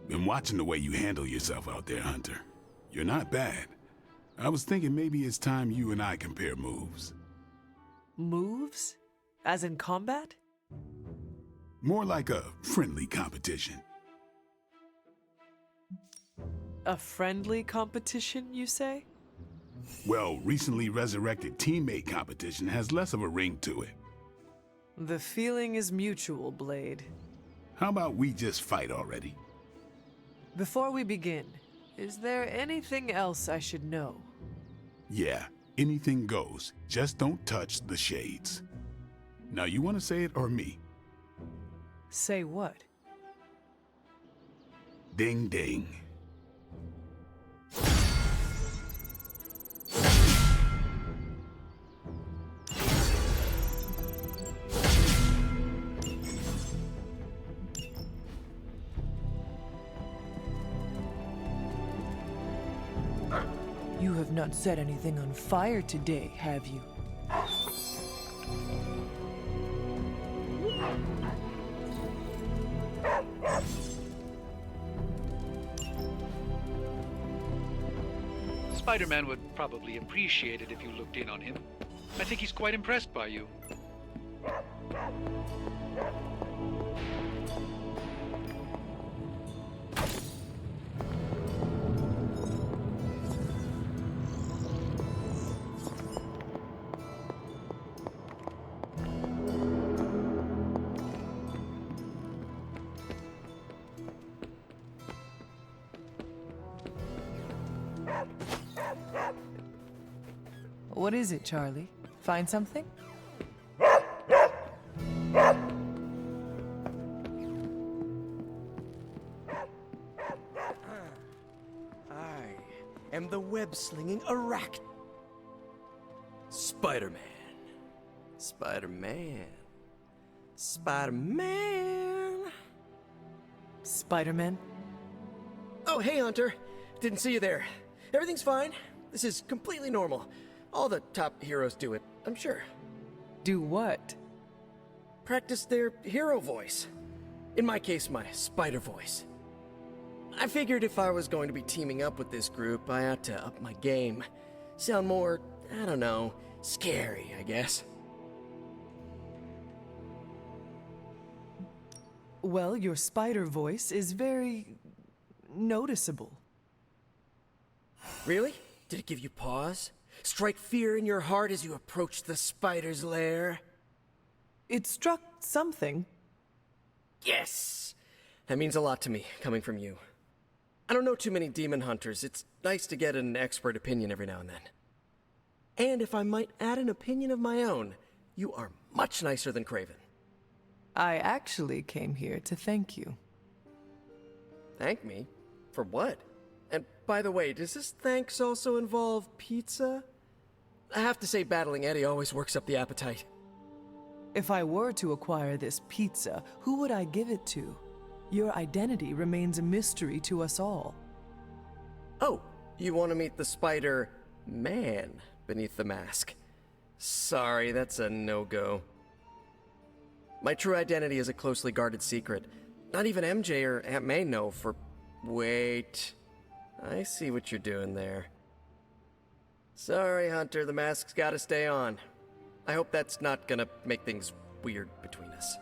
Been watching the way you handle yourself out there, Hunter. You're not bad. I was thinking maybe it's time you and I compare moves. Moves? As in combat? More like a friendly competition. A friendly competition, you say? Well, recently resurrected teammate competition has less of a ring to it. The feeling is mutual, Blade. How about we just fight already? Before we begin, is there anything else I should know? Yeah, anything goes. Just don't touch the shades. Now, you want to say it or me? Say what? Ding ding. You have not set anything on fire today, have you? Spider-Man would probably appreciate it if you looked in on him. I think he's quite impressed by you. What is it, Charlie? Find something? I am the web-slinging arach... Spider-Man. Spider-Man. Spider-Man. Spider-Man? Oh, hey, Hunter. Didn't see you there. Everything's fine. This is completely normal. All the top heroes do it, I'm sure. Do what? Practice their hero voice. In my case, my spider voice. I figured if I was going to be teaming up with this group, I ought to up my game. Sound more, I don't know, scary, I guess. Well, your spider voice is very noticeable. Really? Did it give you pause? Strike fear in your heart as you approach the spider's lair? It struck something. Yes! That means a lot to me, coming from you. I don't know too many demon hunters. It's nice to get an expert opinion every now and then. And if I might add an opinion of my own, you are much nicer than Craven. I actually came here to thank you. Thank me? For what? And by the way, does this thanks also involve pizza? I have to say, battling Eddie always works up the appetite. If I were to acquire this pizza, who would I give it to? Your identity remains a mystery to us all. Oh, you want to meet the Spider-Man beneath the mask? Sorry, that's a no-go. My true identity is a closely guarded secret. Not even MJ or Aunt May know for... Wait... I see what you're doing there. Sorry, Hunter, the mask's gotta stay on. I hope that's not gonna make things weird between us.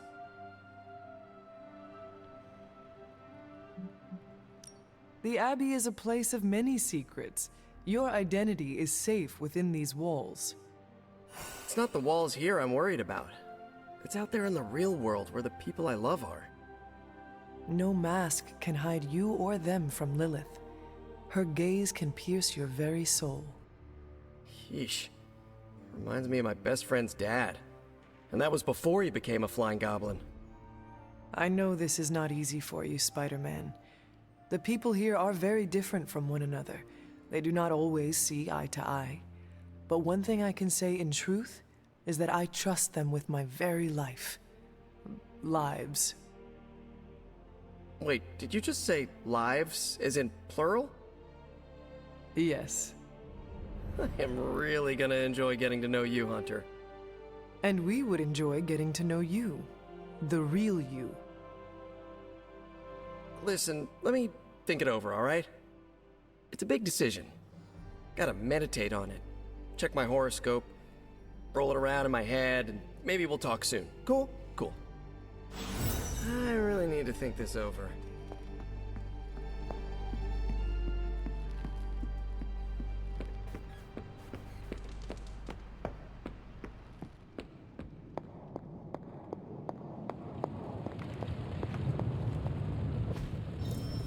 The Abbey is a place of many secrets. Your identity is safe within these walls. It's not the walls here I'm worried about. It's out there in the real world where the people I love are. No mask can hide you or them from Lilith. Her gaze can pierce your very soul. Yeesh. Reminds me of my best friend's dad. And that was before he became a flying goblin. I know this is not easy for you, Spider-Man. The people here are very different from one another. They do not always see eye to eye. But one thing I can say in truth is that I trust them with my very life. Lives. Wait, did you just say lives, as in plural? Yes. I am really gonna enjoy getting to know you, Hunter. And we would enjoy getting to know you. The real you. Listen, let me think it over, alright? It's a big decision. Gotta meditate on it. Check my horoscope, roll it around in my head, and maybe we'll talk soon. Cool? Cool. I really need to think this over.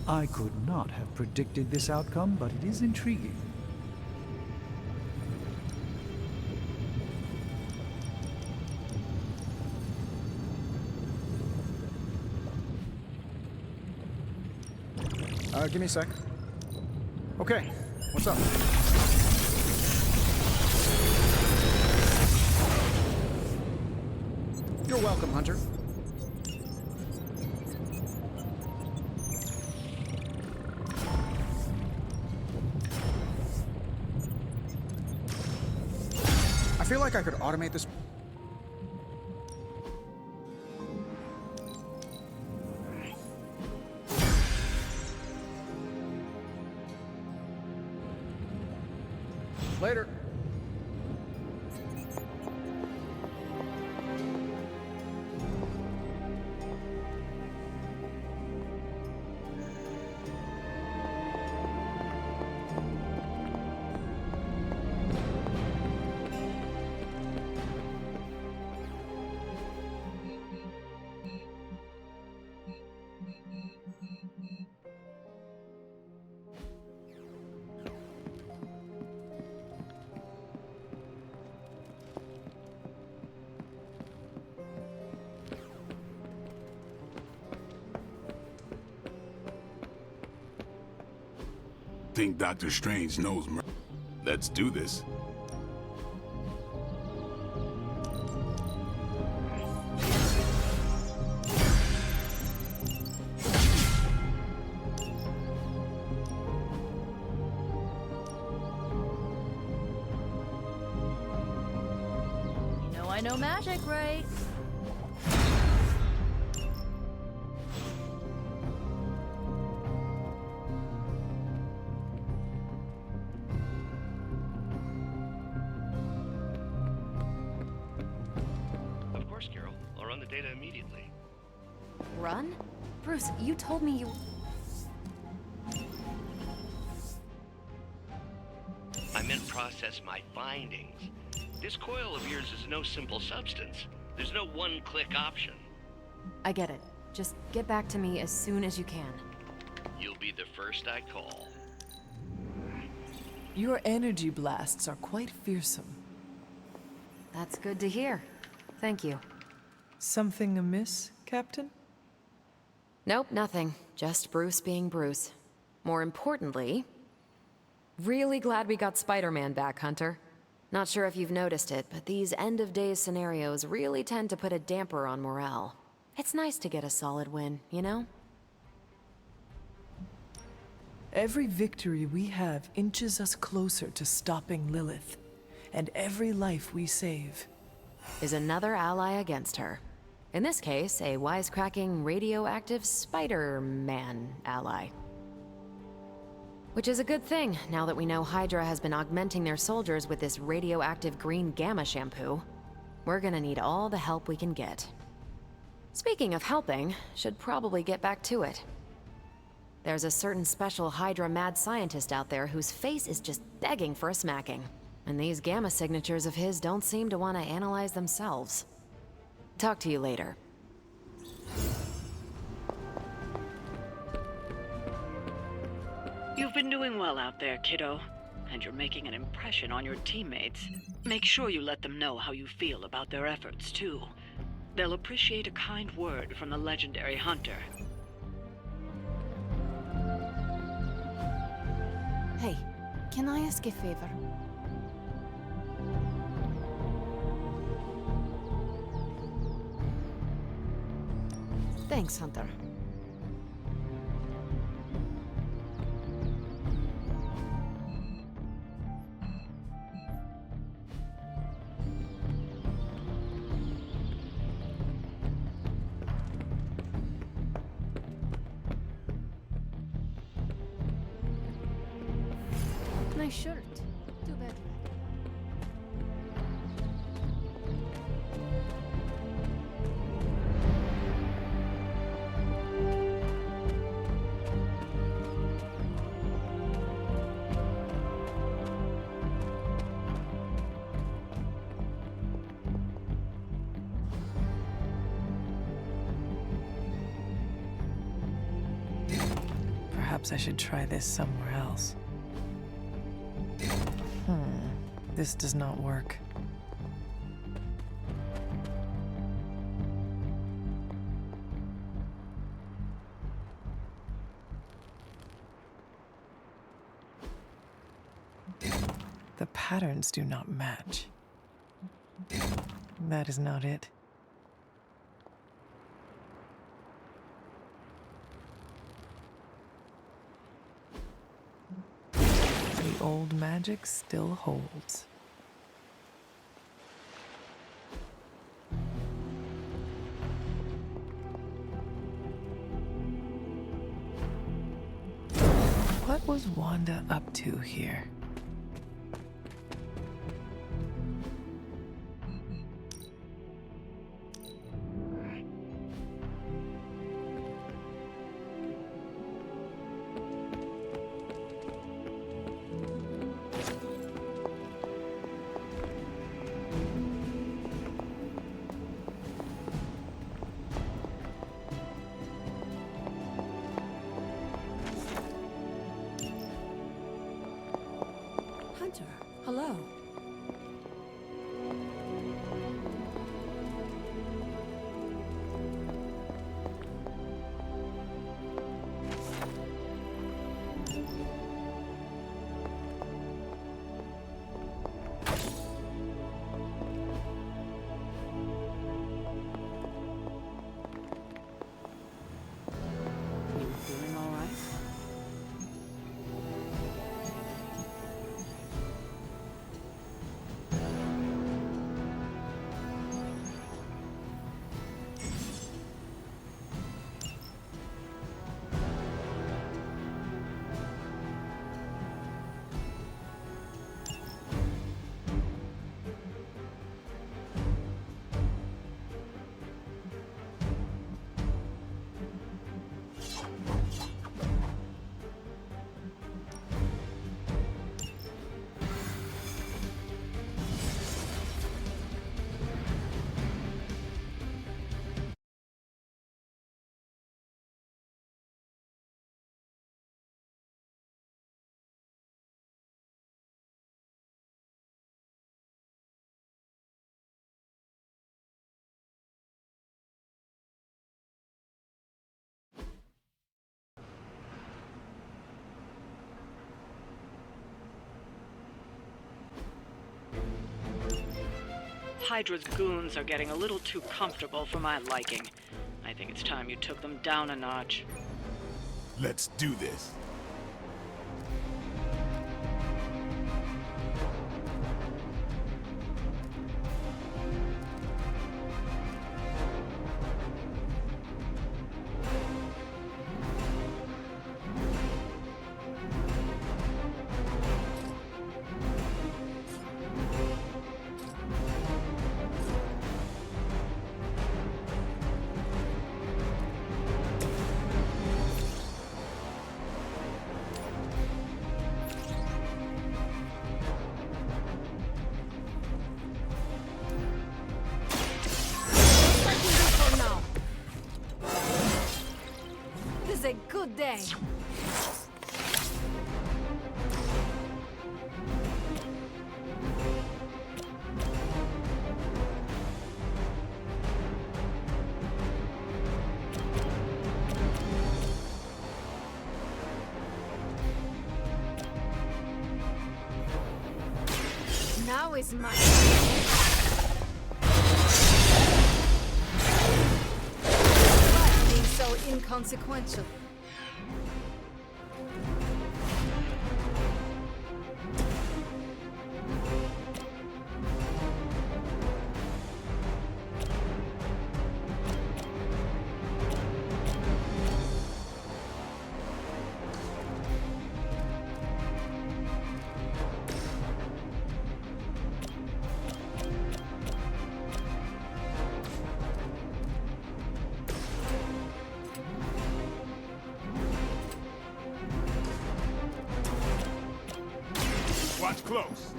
I could not have predicted this outcome, but it is intriguing. Give me a sec. Okay, what's up? You're welcome, Hunter. I feel like I could automate this. Later. Think Doctor Strange knows. Let's do this. You know I know magic, right? Data immediately. Run? Bruce, you told me you... I meant process my findings. This coil of yours is no simple substance. There's no one-click option. I get it. Just get back to me as soon as you can. You'll be the first I call. Your energy blasts are quite fearsome. That's good to hear. Thank you. Something amiss, Captain? Nope, nothing. Just Bruce being Bruce. More importantly, really glad we got Spider-Man back, Hunter. Not sure if you've noticed it, but these end-of-days scenarios really tend to put a damper on morale. It's nice to get a solid win, you know? Every victory we have inches us closer to stopping Lilith, and every life we save is another ally against her. In this case, a wisecracking, radioactive Spider-Man ally. Which is a good thing, now that we know Hydra has been augmenting their soldiers with this radioactive green gamma shampoo. We're gonna need all the help we can get. Speaking of helping, should probably get back to it. There's a certain special Hydra mad scientist out there whose face is just begging for a smacking. And these gamma signatures of his don't seem to want to analyze themselves. Talk to you later. You've been doing well out there, kiddo. And you're making an impression on your teammates. Make sure you let them know how you feel about their efforts, too. They'll appreciate a kind word from the legendary Hunter. Hey, can I ask a favor? Thanks, Hunter. Nice shirt. Too bad. Perhaps I should try this somewhere else. This does not work. The patterns do not match. That is not it. The old magic still holds. What was Wanda up to here? Hunter, hello. You feeling all right? Hydra's goons are getting a little too comfortable for my liking. I think it's time you took them down a notch. Let's do this. This is a good day. Now is my being so inconsequential. Watch close.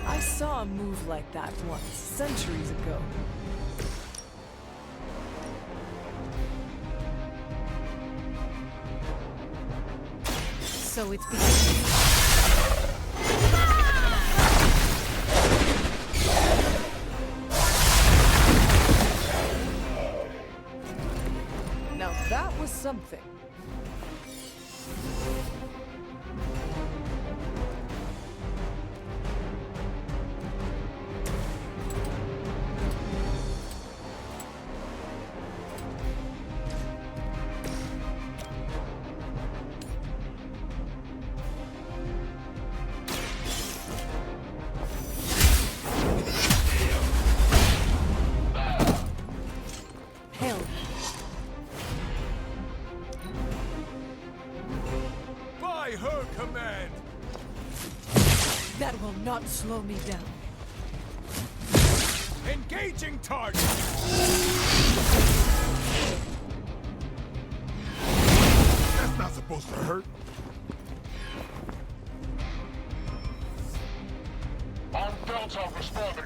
I saw a move like that once, centuries ago. So it's beginning. Now that was something. Hell. By her command! That will not slow me down. Engaging target! That's not supposed to hurt. On Delta responding.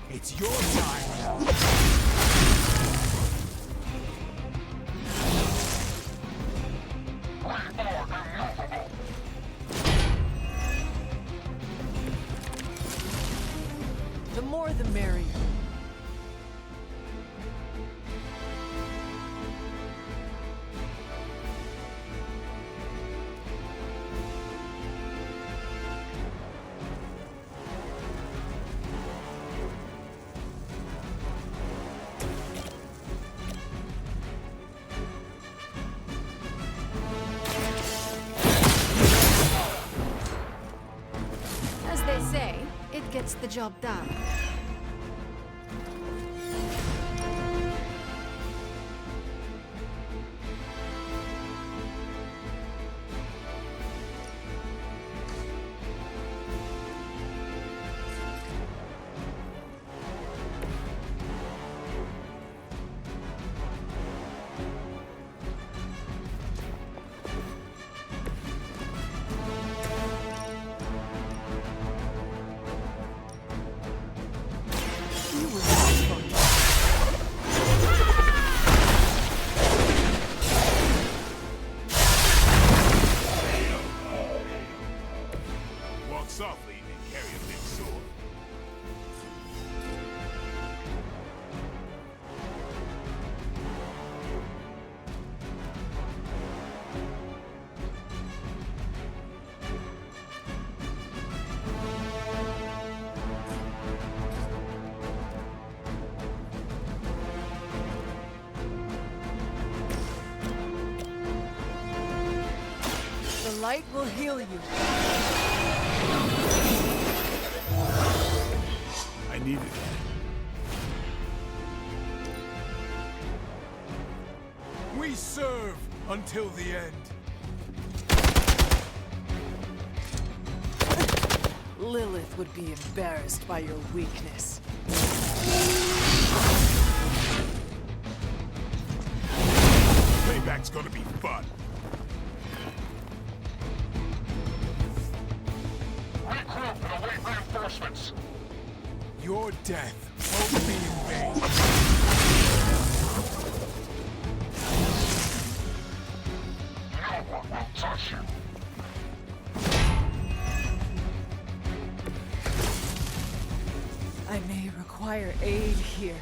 It's your time now. We are immovable. The more the merrier. As they say, it gets the job done. You were not fun. Walk softly and carry a big sword. The light will heal you. I needed it. We serve until the end. Lilith would be embarrassed by your weakness. Payback's gonna be fun. Regroup and await reinforcements. Your death won't be in vain. No one will touch you. I may require aid here.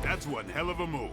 That's one hell of a move.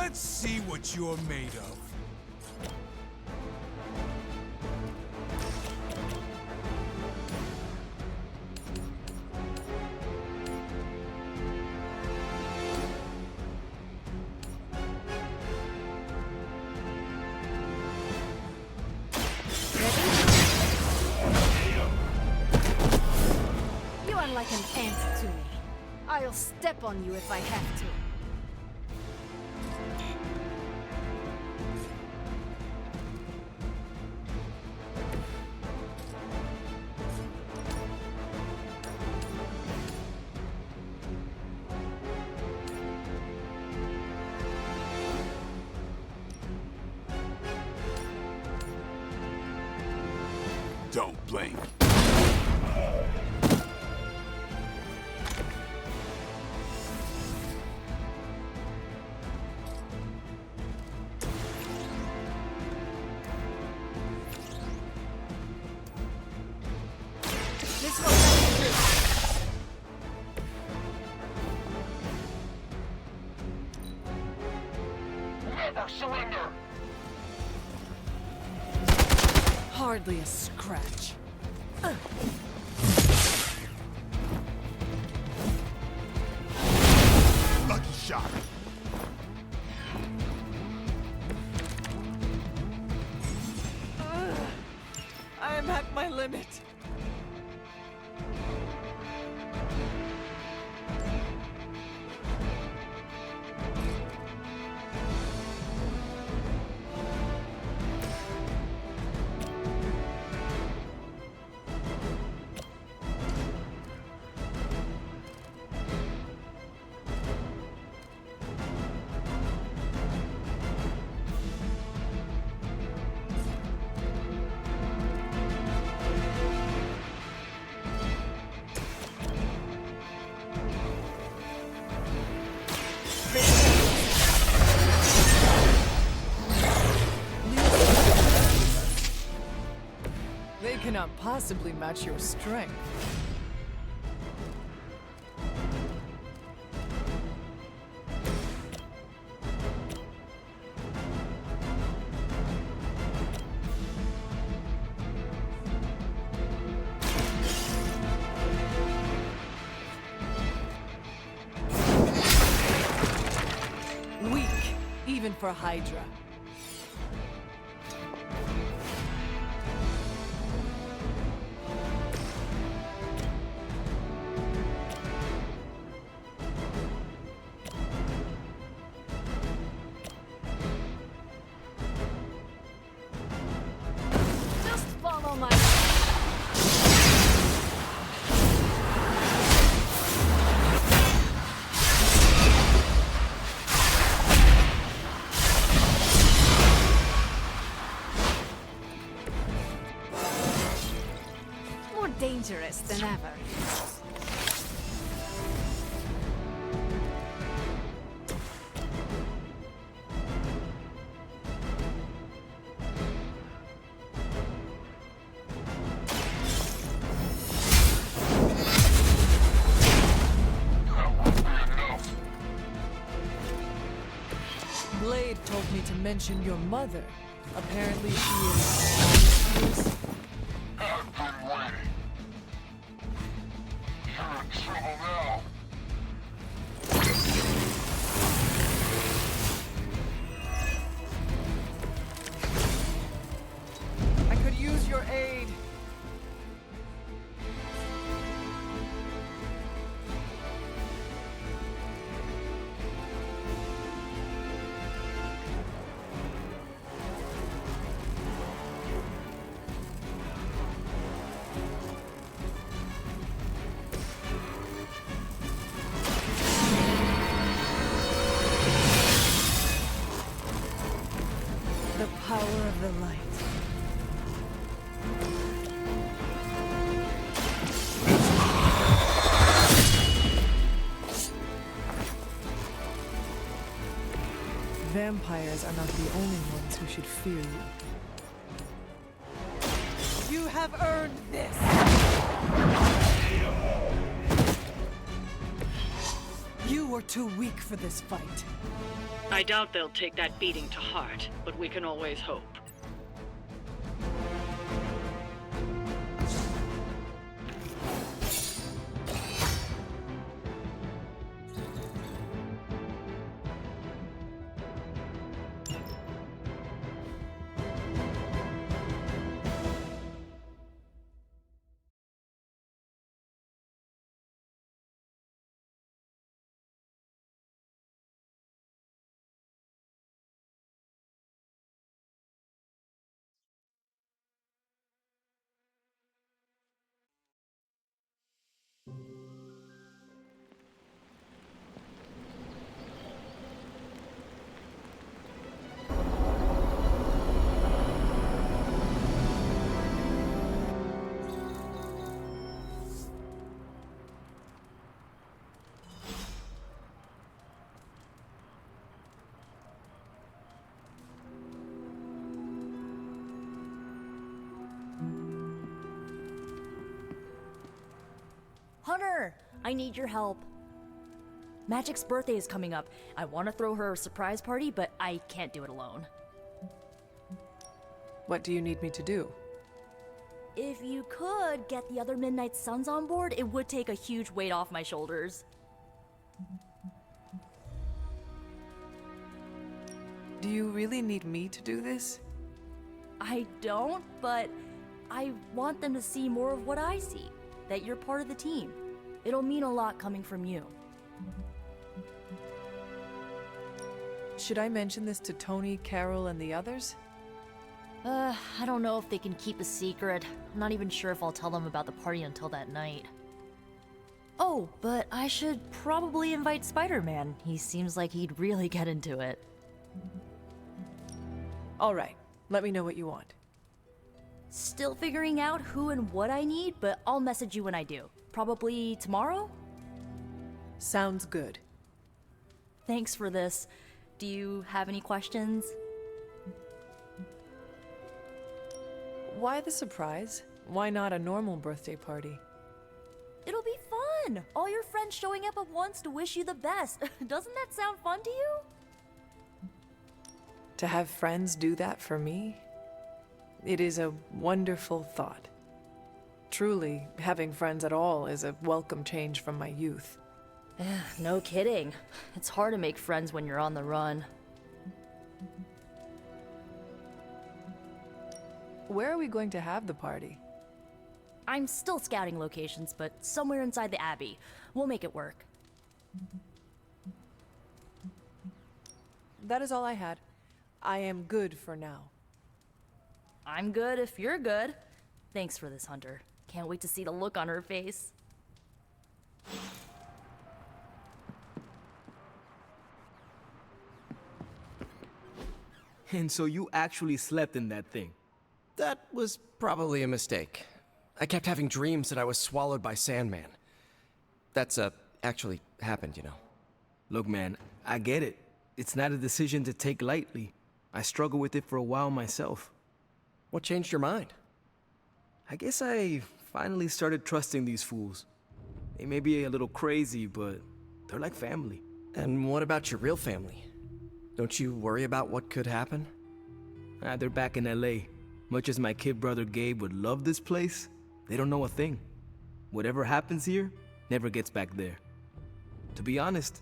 Let's see what you're made of. You are like an ant to me. I'll step on you if I have to. Don't blink. This will help you. Never surrender! Hardly a scratch. Lucky shot. I am at my limit. They cannot possibly match your strength. Weak, even for Hydra. Just follow my... More dangerous than ever. Blade told me to mention your mother. Apparently she is... I've been waiting. You're in trouble now. I could use your aid. The power of the light. Vampires are not the only ones who should fear you. You have earned this! You You are too weak for this fight. I doubt they'll take that beating to heart, but we can always hope. Hunter, I need your help. Magic's birthday is coming up. I want to throw her a surprise party, but I can't do it alone. What do you need me to do? If you could get the other Midnight Suns on board, it would take a huge weight off my shoulders. Do you really need me to do this? I don't, but I want them to see more of what I see. That you're part of the team. It'll mean a lot coming from you. Should I mention this to Tony, Carol, and the others? I don't know if they can keep a secret. I'm not even sure if I'll tell them about the party until that night. Oh, but I should probably invite Spider-Man. He seems like he'd really get into it. All right, let me know what you want. Still figuring out who and what I need, but I'll message you when I do. Probably tomorrow? Sounds good. Thanks for this. Do you have any questions? Why the surprise? Why not a normal birthday party? It'll be fun! All your friends showing up at once to wish you the best. Doesn't that sound fun to you? To have friends do that for me? It is a wonderful thought. Truly, having friends at all is a welcome change from my youth. No kidding. It's hard to make friends when you're on the run. Where are we going to have the party? I'm still scouting locations, but somewhere inside the Abbey. We'll make it work. That is all I had. I am good for now. I'm good if you're good. Thanks for this, Hunter. Can't wait to see the look on her face. And so you actually slept in that thing? That was probably a mistake. I kept having dreams that I was swallowed by Sandman. That's, actually happened, you know. Look, man, I get it. It's not a decision to take lightly. I struggled with it for a while myself. What changed your mind? I guess I finally started trusting these fools. They may be a little crazy, but they're like family. And what about your real family? Don't you worry about what could happen? They're back in LA. Much as my kid brother Gabe would love this place, they don't know a thing. Whatever happens here, never gets back there. To be honest,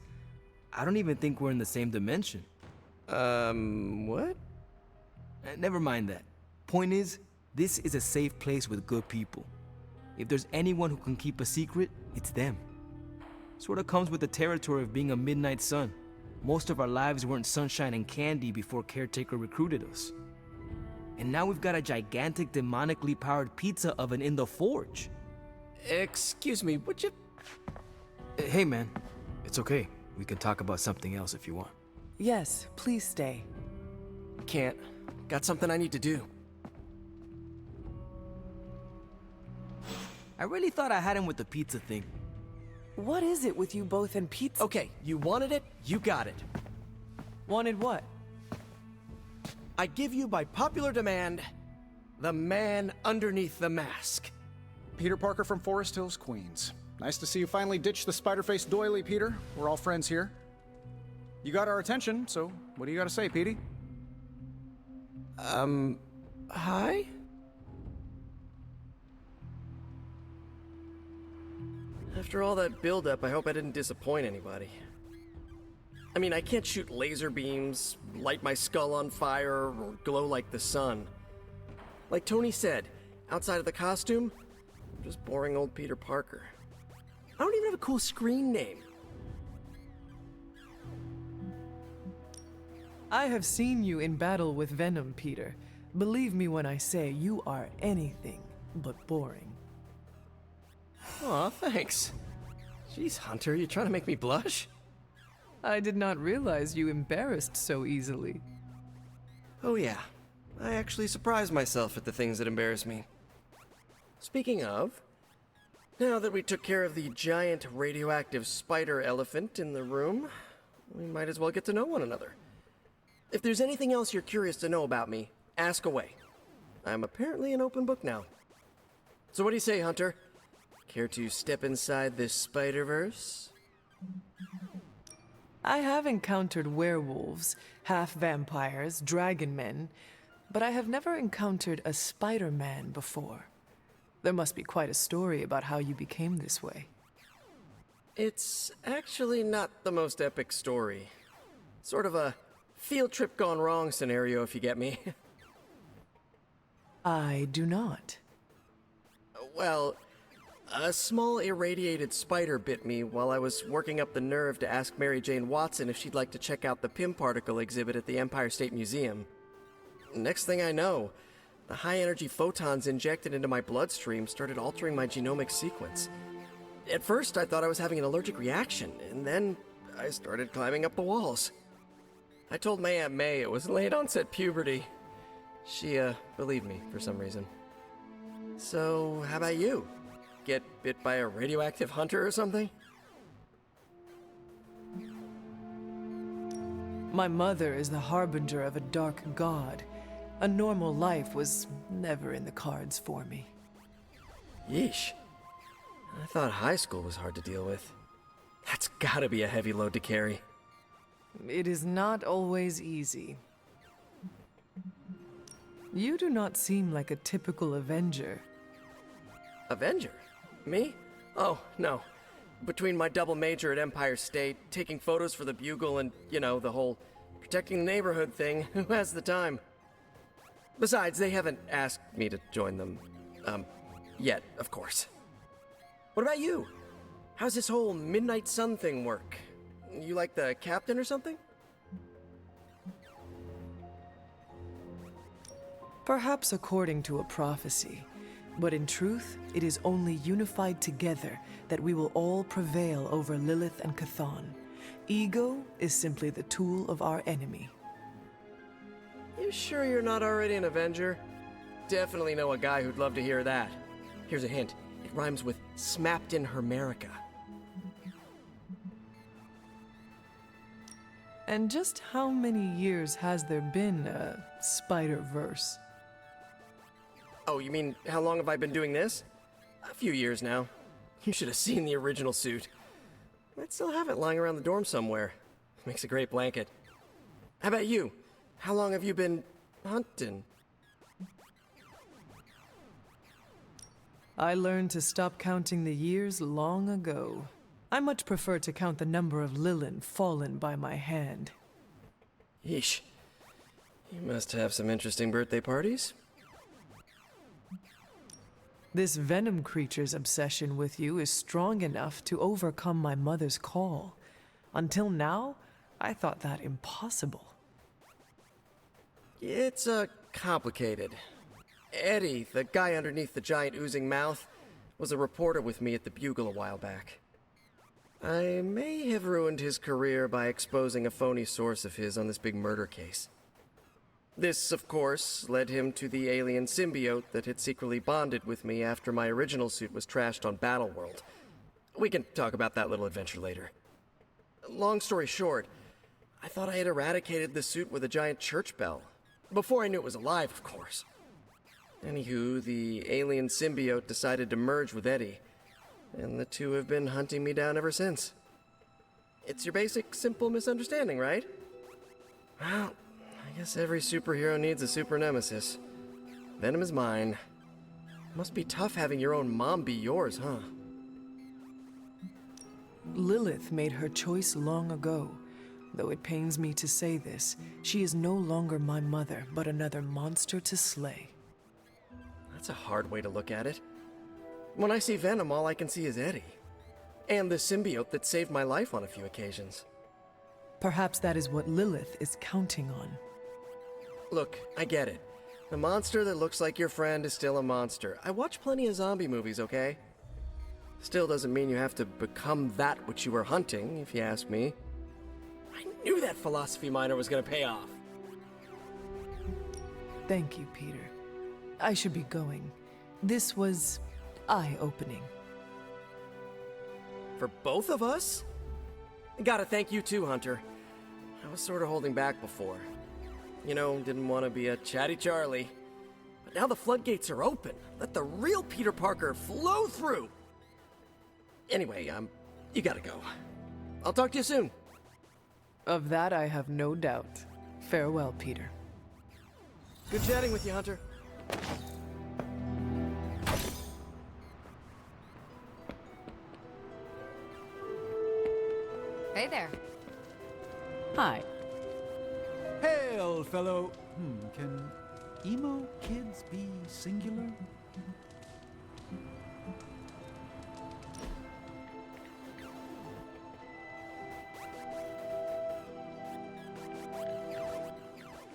I don't even think we're in the same dimension. What? Never mind that. Point is, this is a safe place with good people. If there's anyone who can keep a secret, it's them. Sorta comes with the territory of being a Midnight Sun. Most of our lives weren't sunshine and candy before Caretaker recruited us. And now we've got a gigantic demonically powered pizza oven in the forge. Excuse me, would you... Hey man, it's okay. We can talk about something else if you want. Yes, please stay. Can't. Got something I need to do. I really thought I had him with the pizza thing. What is it with you both and pizza? Okay, you wanted it, you got it. Wanted what? I give you by popular demand, the man underneath the mask. Peter Parker from Forest Hills, Queens. Nice to see you finally ditched the spider-faced doily, Peter. We're all friends here. You got our attention, so what do you got to say, Petey? Hi? After all that build-up, I hope I didn't disappoint anybody. I mean, I can't shoot laser beams, light my skull on fire, or glow like the sun. Like Tony said, outside of the costume, I'm just boring old Peter Parker. I don't even have a cool screen name. I have seen you in battle with Venom, Peter. Believe me when I say you are anything but boring. Aw, thanks. Jeez, Hunter, you trying to make me blush? I did not realize you embarrassed so easily. Oh yeah, I actually surprise myself at the things that embarrass me. Speaking of, now that we took care of the giant radioactive spider elephant in the room, we might as well get to know one another. If there's anything else you're curious to know about me, ask away. I'm apparently an open book now. So what do you say, Hunter? Care to step inside this Spider-Verse? I have encountered werewolves, half-vampires, dragon men, but I have never encountered a Spider-Man before. There must be quite a story about how you became this way. It's actually not the most epic story. Sort of a field trip gone wrong scenario, if you get me. I do not. Well, a small irradiated spider bit me while I was working up the nerve to ask Mary Jane Watson if she'd like to check out the Pym particle exhibit at the Empire State Museum. Next thing I know, the high-energy photons injected into my bloodstream started altering my genomic sequence. At first, I thought I was having an allergic reaction, and then I started climbing up the walls. I told my Aunt May it was late-onset puberty. She, believed me for some reason. So, how about you? Get bit by a radioactive hunter or something? My mother is the harbinger of a dark god. A normal life was never in the cards for me. Yeesh. I thought high school was hard to deal with. That's gotta be a heavy load to carry. It is not always easy. You do not seem like a typical Avenger. Avenger? Me? Oh, no. Between my double major at Empire State, taking photos for the Bugle, and, you know, the whole protecting the neighborhood thing, who has the time? Besides, they haven't asked me to join them. Yet, of course. What about you? How's this whole Midnight Sun thing work? You like the captain or something? Perhaps according to a prophecy, but in truth, it is only unified together that we will all prevail over Lilith and Chthon. Ego is simply the tool of our enemy. You sure you're not already an Avenger? Definitely know a guy who'd love to hear that. Here's a hint. It rhymes with smapped in Hermerica. And just how many years has there been a Spider-Verse? Oh, you mean how long have I been doing this? A few years now. You should have seen the original suit. I'd still have it lying around the dorm somewhere. Makes a great blanket. How about you? How long have you been hunting? I learned to stop counting the years long ago. I much prefer to count the number of Lilin fallen by my hand. Yeesh. You must have some interesting birthday parties. This venom creature's obsession with you is strong enough to overcome my mother's call. Until now, I thought that impossible. It's, complicated. Eddie, the guy underneath the giant oozing mouth, was a reporter with me at the Bugle a while back. I may have ruined his career by exposing a phony source of his on this big murder case. This, of course, led him to the alien symbiote that had secretly bonded with me after my original suit was trashed on Battleworld. We can talk about that little adventure later. Long story short, I thought I had eradicated the suit with a giant church bell. Before I knew it was alive, of course. Anywho, the alien symbiote decided to merge with Eddie. and the two have been hunting me down ever since. It's your basic, simple misunderstanding, right? Well, I guess every superhero needs a super nemesis. Venom is mine. Must be tough having your own mom be yours, huh? Lilith made her choice long ago. Though it pains me to say this, she is no longer my mother, but another monster to slay. That's a hard way to look at it. When I see Venom, all I can see is Eddie. And the symbiote that saved my life on a few occasions. Perhaps that is what Lilith is counting on. Look, I get it. The monster that looks like your friend is still a monster. I watch plenty of zombie movies, okay? Still doesn't mean you have to become that which you were hunting, if you ask me. I knew that philosophy minor was gonna pay off. Thank you, Peter. I should be going. This was eye-opening. For both of us? Gotta thank you too, Hunter. I was sort of holding back before. You know, didn't want to be a chatty Charlie. But now the floodgates are open. Let the real Peter Parker flow through. Anyway, you gotta go. I'll talk to you soon. Of that I have no doubt. Farewell, Peter. Good chatting with you, Hunter. Hey there. Hi. Hail, fellow. Can emo kids be singular?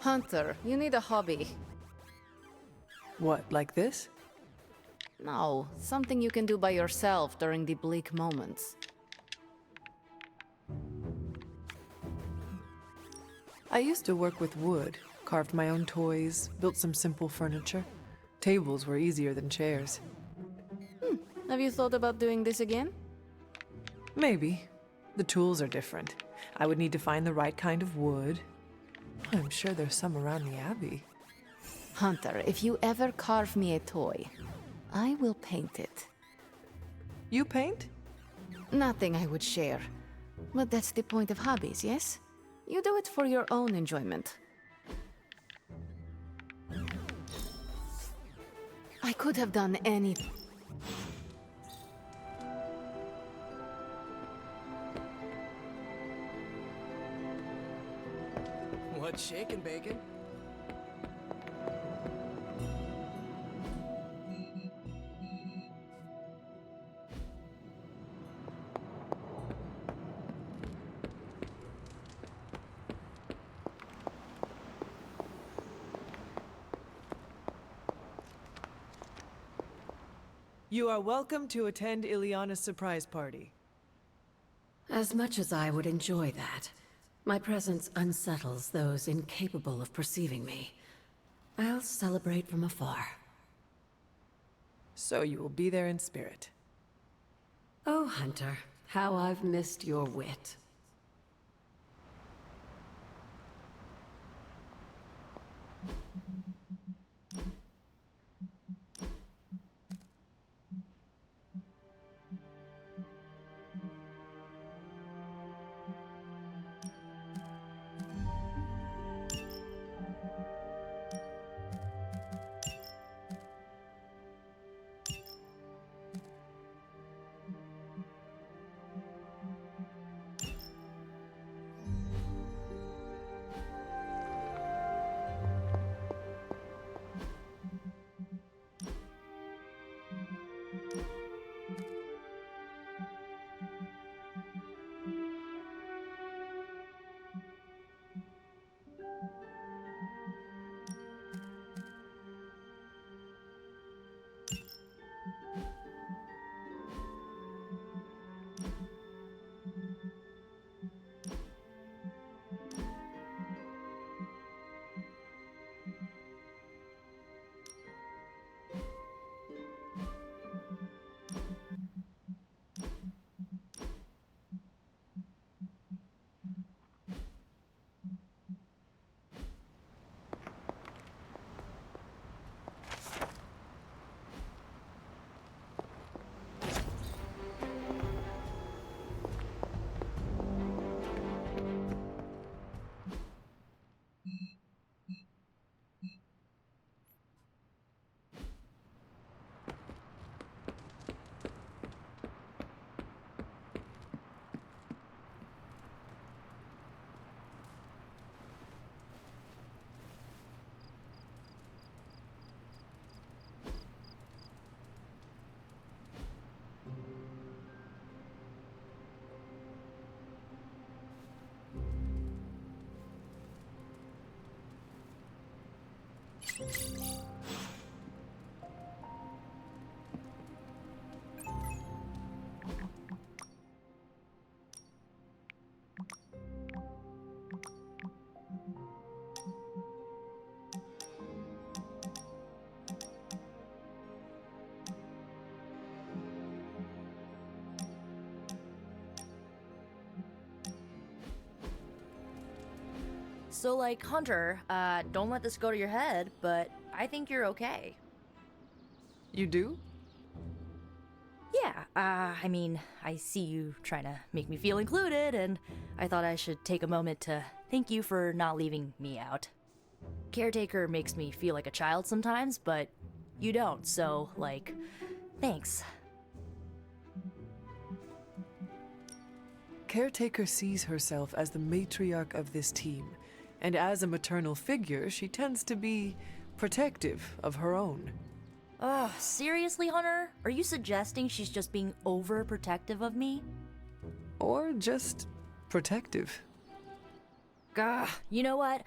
Hunter, you need a hobby. What, like this? No, something you can do by yourself during the bleak moments. I used to work with wood, carved my own toys, built some simple furniture. Tables were easier than chairs. Have you thought about doing this again? Maybe. The tools are different. I would need to find the right kind of wood. I'm sure there's some around the Abbey. Hunter, if you ever carve me a toy, I will paint it. You paint? Nothing I would share. But that's the point of hobbies, yes? You do it for your own enjoyment. I could have done any... What's shaking, Bacon? You are welcome to attend Ileana's surprise party. As much as I would enjoy that, my presence unsettles those incapable of perceiving me. I'll celebrate from afar. So you will be there in spirit. Oh, Hunter, how I've missed your wit. So, like, Hunter, don't let this go to your head, but I think you're okay. You do? Yeah, I mean, I see you trying to make me feel included, and I thought I should take a moment to thank you for not leaving me out. Caretaker makes me feel like a child sometimes, but you don't, so, like, thanks. Caretaker sees herself as the matriarch of this team, and as a maternal figure, she tends to be protective of her own. Ugh, seriously, Hunter? Are you suggesting she's just being overprotective of me? Or just protective. Gah, you know what?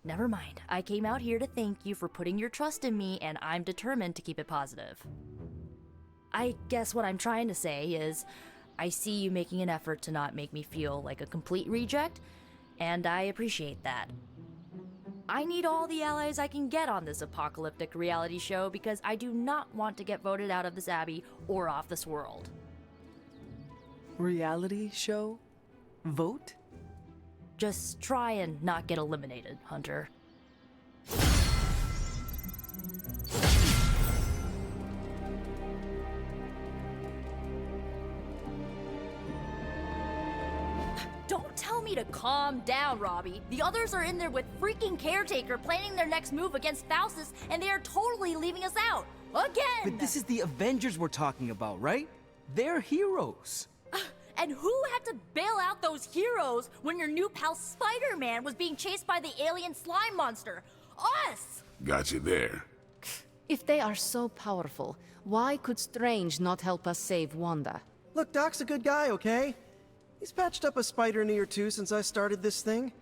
Never mind. I came out here to thank you for putting your trust in me, and I'm determined to keep it positive. I guess what I'm trying to say is, I see you making an effort to not make me feel like a complete reject, and I appreciate that. I need all the allies I can get on this apocalyptic reality show because I do not want to get voted out of this abbey or off this world. Reality show? Vote? Just try and not get eliminated, Hunter. Don't tell me to calm down, Robbie. The others are in there with freaking Caretaker planning their next move against Faustus, and they are totally leaving us out. Again! But this is the Avengers we're talking about, right? They're heroes. And who had to bail out those heroes when your new pal Spider-Man was being chased by the alien slime monster? Us! Got you there. If they are so powerful, why could Strange not help us save Wanda? Look, Doc's a good guy, okay? He's patched up a spider knee or two since I started this thing.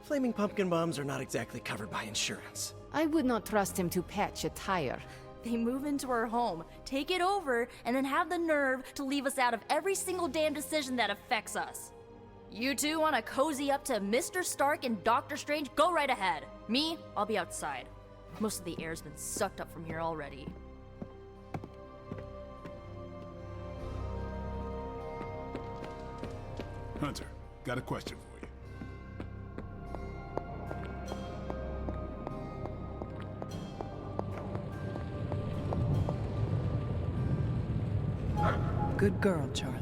Flaming pumpkin bombs are not exactly covered by insurance. I would not trust him to patch a tire. They move into our home, take it over, and then have the nerve to leave us out of every single damn decision that affects us. You two want to cozy up to Mr. Stark and Doctor Strange? Go right ahead. Me, I'll be outside. Most of the air's been sucked up from here already. Hunter, got a question for you. Good girl, Charlie.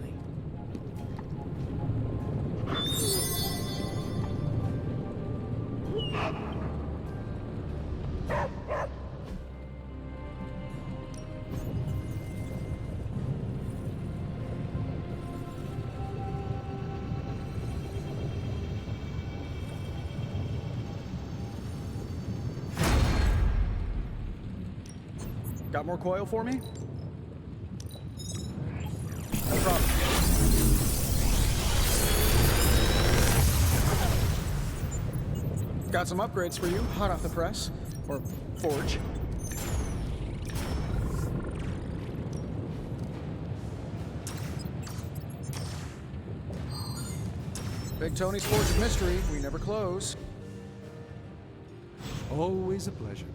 Got more coil for me? No problem. Got some upgrades for you, hot off the press. Or forge. Big Tony's Forge of Mystery, we never close. Always a pleasure.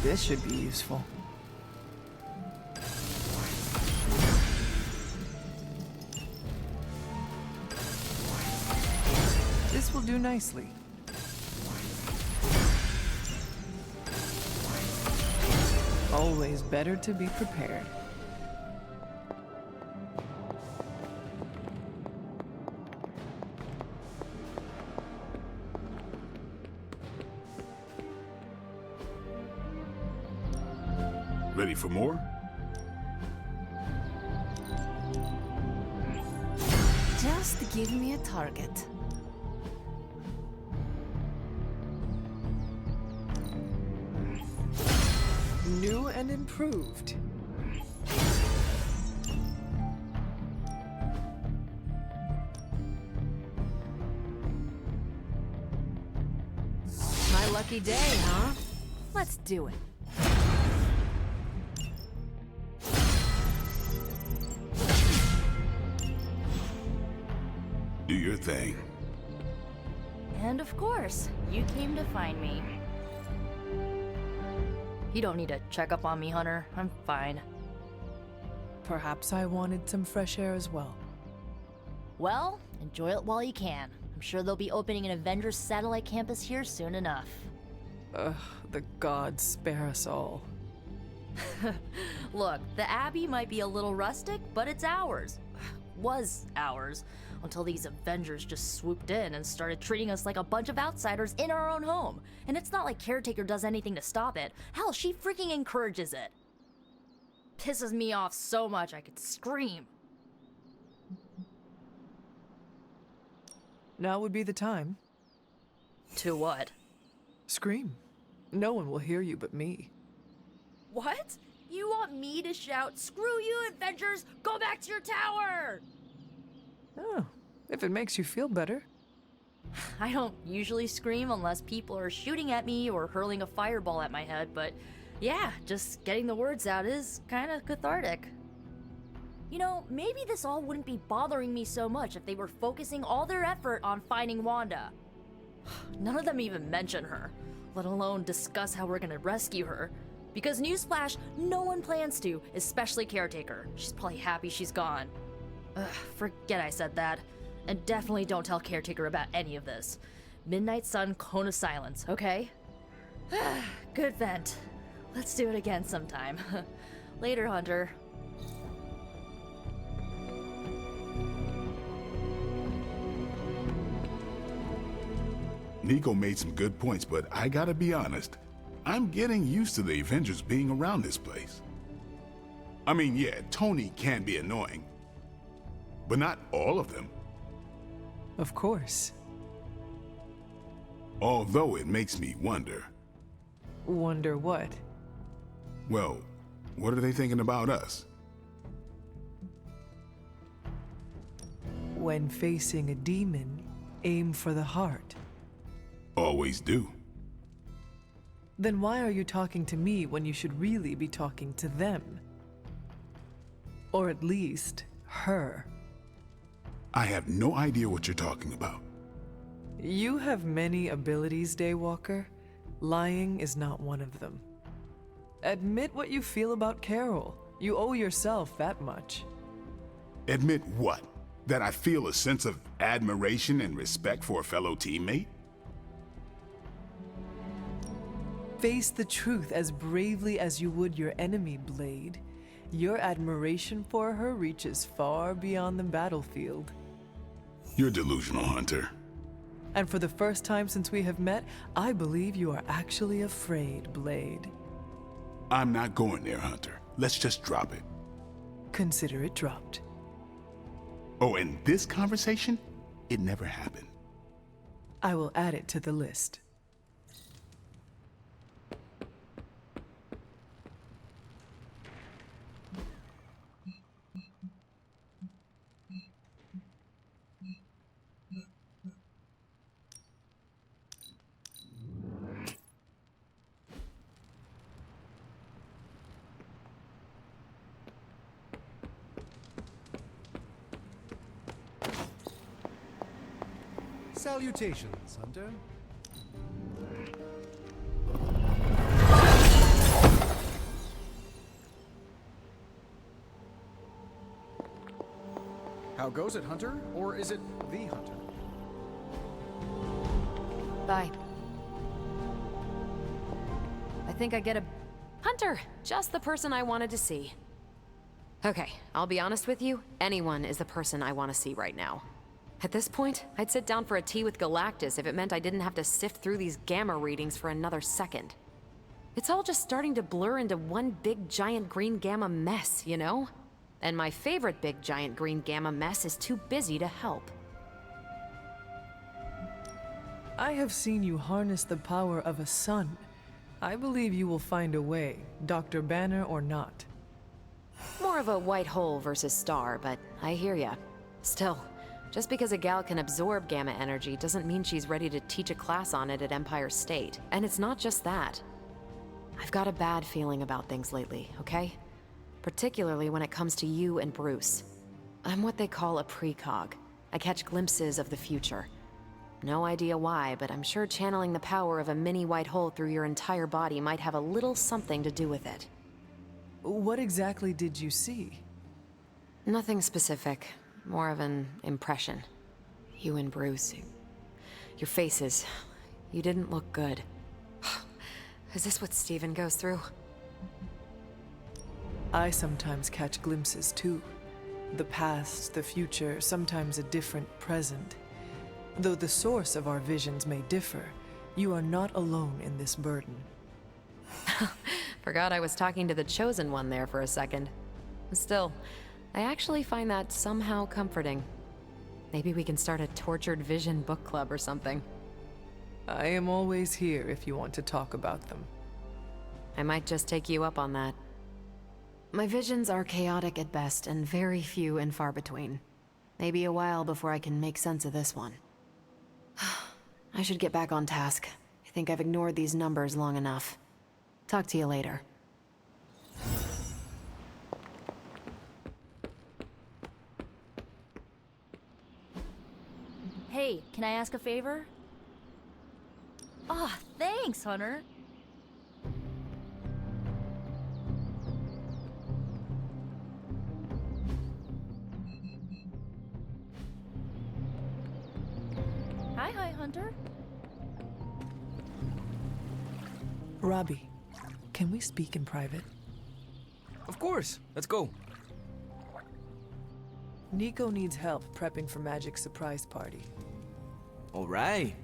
This should be useful. This will do nicely. Always better to be prepared. Ready for more? Just give me a target. new and improved. My lucky day, huh? Let's do it. Do your thing. And of course, you came to find me. You don't need to check up on me, Hunter. I'm fine. Perhaps I wanted some fresh air as well. Well, enjoy it while you can. I'm sure they'll be opening an Avengers satellite campus here soon enough. Ugh, the gods spare us all. Look, the Abbey might be a little rustic, but it's ours. Was ours. Until these Avengers just swooped in and started treating us like a bunch of outsiders in our own home. And it's not like Caretaker does anything to stop it. Hell, she freaking encourages it. Pisses me off so much I could scream. Now would be the time. To what? Scream. No one will hear you but me. What? You want me to shout, "Screw you, Avengers! Go back to your tower!" Oh, if it makes you feel better. I don't usually scream unless people are shooting at me or hurling a fireball at my head, but yeah, just getting the words out is kind of cathartic. You know, maybe this all wouldn't be bothering me so much if they were focusing all their effort on finding Wanda. None of them even mention her, let alone discuss how we're gonna rescue her. Because newsflash, no one plans to, especially Caretaker. She's probably happy she's gone. Ugh, forget I said that. And definitely don't tell Caretaker about any of this. Midnight Sun, Cone of Silence, okay? Good vent. Let's do it again sometime. Later, Hunter. Nico made some good points, but I gotta be honest. I'm getting used to the Avengers being around this place. I mean, yeah, Tony can be annoying, but not all of them. Of course. Although it makes me wonder. Wonder what? Well, what are they thinking about us? When facing a demon, aim for the heart. Always do. Then why are you talking to me when you should really be talking to them? Or at least, her. I have no idea what you're talking about. You have many abilities, Daywalker. Lying is not one of them. Admit what you feel about Carol. You owe yourself that much. Admit what? That I feel a sense of admiration and respect for a fellow teammate? Face the truth as bravely as you would your enemy, Blade. Your admiration for her reaches far beyond the battlefield. You're delusional, Hunter. And for the first time since we have met, I believe you are actually afraid, Blade. I'm not going there, Hunter. Let's just drop it. Consider it dropped. Oh, and this conversation? It never happened. I will add it to the list. Salutations, Hunter. How goes it, Hunter? Or is it the Hunter? Bye. I think I get a... Hunter! Just the person I wanted to see. Okay, I'll be honest with you. Anyone is the person I want to see right now. At this point, I'd sit down for a tea with Galactus if it meant I didn't have to sift through these gamma readings for another second. It's all just starting to blur into one big giant green gamma mess, you know? And my favorite big giant green gamma mess is too busy to help. I have seen you harness the power of a sun. I believe you will find a way, Dr. Banner or not. More of a white hole versus star, but I hear ya. Still, just because a gal can absorb gamma energy doesn't mean she's ready to teach a class on it at Empire State. And it's not just that. I've got a bad feeling about things lately, okay? Particularly when it comes to you and Bruce. I'm what they call a precog. I catch glimpses of the future. No idea why, but I'm sure channeling the power of a mini white hole through your entire body might have a little something to do with it. What exactly did you see? Nothing specific. More of an impression. You and Bruce. Your faces. You didn't look good. Is this what Steven goes through? I sometimes catch glimpses too. The past, the future, sometimes a different present. Though the source of our visions may differ, you are not alone in this burden. Forgot I was talking to the Chosen One there for a second. Still, I actually find that somehow comforting. Maybe we can start a Tortured Vision book club or something. I am always here if you want to talk about them. I might just take you up on that. My visions are chaotic at best and very few and far between. Maybe a while before I can make sense of this one. I should get back on task. I think I've ignored these numbers long enough. Talk to you later. Hey, can I ask a favor? Ah, thanks, Hunter. Hi, Hunter. Robbie, can we speak in private? Of course. Let's go. Nico needs help prepping for Magic's surprise party. All right.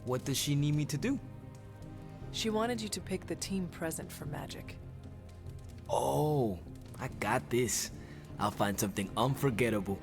What does she need me to do? She wanted you to pick the team present for Magic. Oh, I got this. I'll find something unforgettable.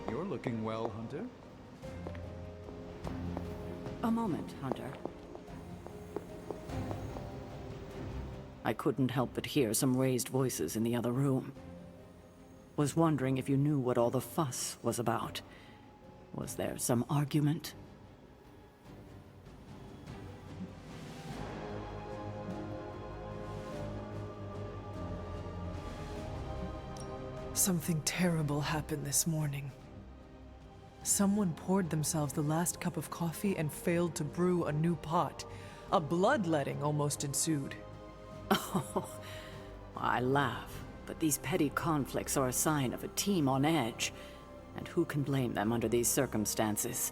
You're looking well, Hunter. A moment, Hunter. I couldn't help but hear some raised voices in the other room. Was wondering if you knew what all the fuss was about. Was there some argument? Something terrible happened this morning. Someone poured themselves the last cup of coffee and failed to brew a new pot. A bloodletting almost ensued. Oh, I laugh, but these petty conflicts are a sign of a team on edge. And who can blame them under these circumstances?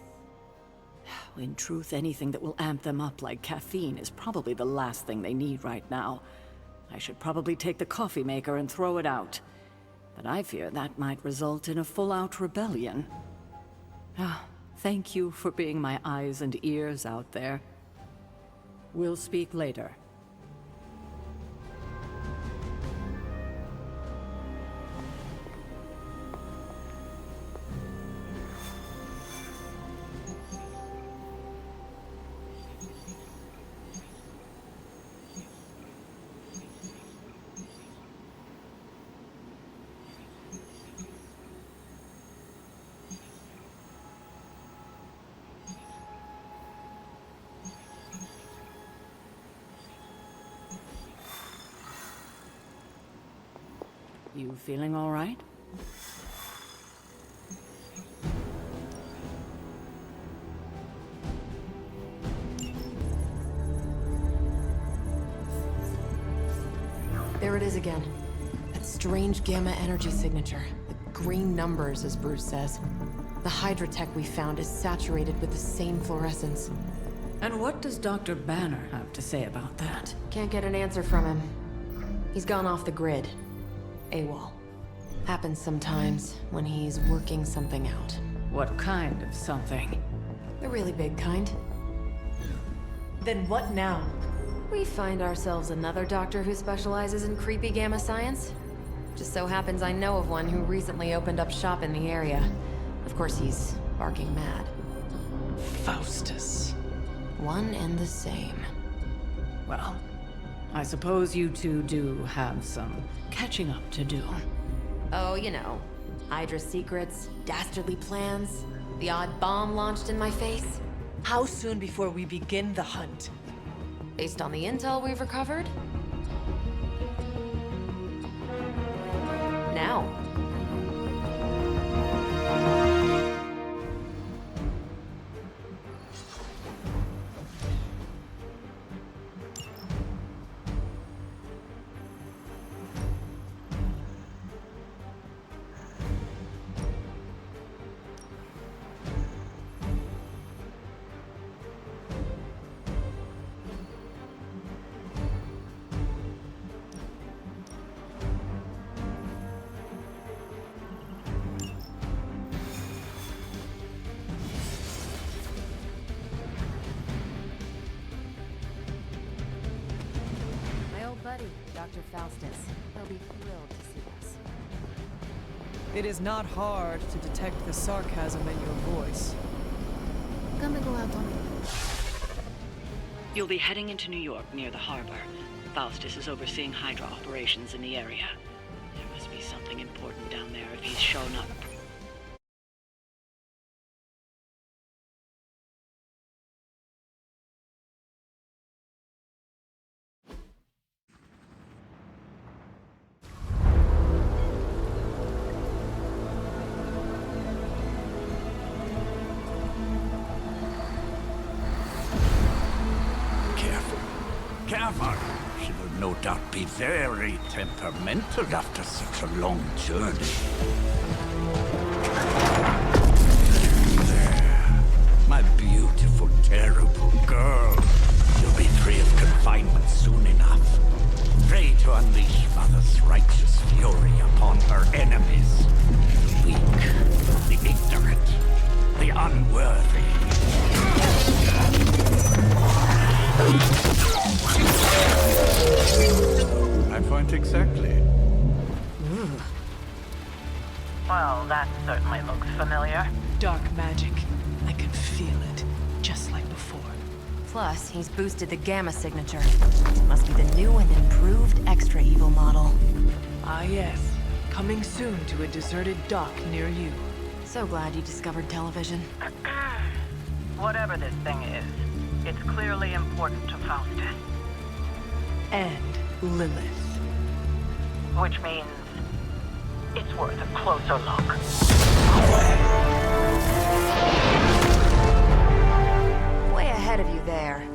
In truth, anything that will amp them up like caffeine is probably the last thing they need right now. I should probably take the coffee maker and throw it out. But I fear that might result in a full-out rebellion. Thank you for being my eyes and ears out there. We'll speak later. You feeling all right? There it is again. That strange gamma energy signature. The green numbers, as Bruce says. The Hydra tech we found is saturated with the same fluorescence. And what does Dr. Banner have to say about that? Can't get an answer from him. He's gone off the grid. AWOL. Happens sometimes when he's working something out. What kind of something? The really big kind. Then what now? We find ourselves another doctor who specializes in creepy gamma science. Just so happens I know of one who recently opened up shop in the area. Of course, he's barking mad. Faustus. One and the same. Well, I suppose you two do have some catching up to do. Oh, you know. Hydra secrets, dastardly plans, the odd bomb launched in my face. How soon before we begin the hunt? Based on the intel we've recovered? Now. Buddy, Dr. Faustus. They'll be thrilled to see us. It is not hard to detect the sarcasm in your voice. Gonna go out on it. You'll be heading into New York near the harbor. Faustus is overseeing Hydra operations in the area. There must be something important down there if he's shown up. Careful. She will no doubt be very temperamental after such a long journey. There. My beautiful, terrible girl. You'll be free of confinement soon enough. Free to unleash Mother's righteous fury upon her enemies. The weak, the ignorant, the unworthy. I point exactly. Well, that certainly looks familiar. Dark magic. I can feel it, just like before. Plus, he's boosted the gamma signature. Must be the new and improved extra evil model. Ah yes, coming soon to a deserted dock near you. So glad you discovered television. Whatever this thing is, it's clearly important to Faustus. And Lilith. Which means it's worth a closer look. Way ahead of you there.